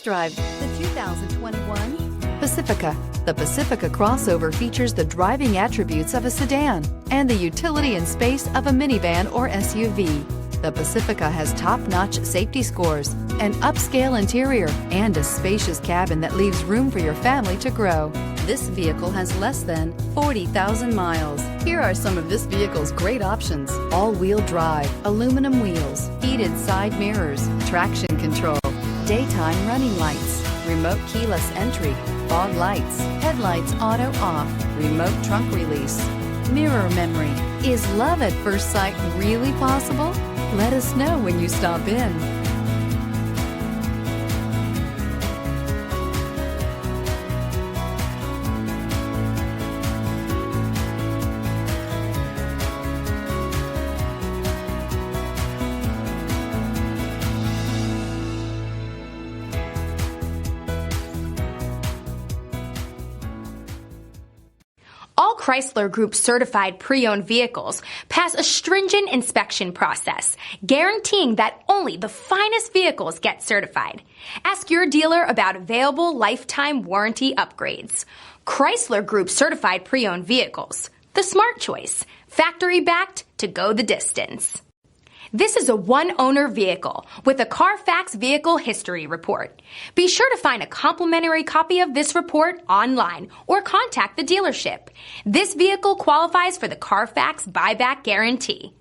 drive the 2021 Pacifica. The Pacifica crossover features the driving attributes of a sedan and the utility and space of a minivan or SUV. The Pacifica has top-notch safety scores, an upscale interior, and a spacious cabin that leaves room for your family to grow. This vehicle has less than 40,000 miles. Here are some of this vehicle's great options: all-wheel drive, aluminum wheels, heated side mirrors, traction control, daytime running lights, remote keyless entry, fog lights, headlights auto off, remote trunk release, mirror memory. Is love at first sight really possible? Let us know when you stop in. All Chrysler Group certified pre-owned vehicles pass a stringent inspection process, guaranteeing that only the finest vehicles get certified. Ask your dealer about available lifetime warranty upgrades. Chrysler Group certified pre-owned vehicles, the smart choice, factory backed to go the distance. This is a one-owner vehicle with a CarFax Vehicle History Report. Be sure to find a complimentary copy of this report online or contact the dealership. This vehicle qualifies for the CarFax Buyback Guarantee.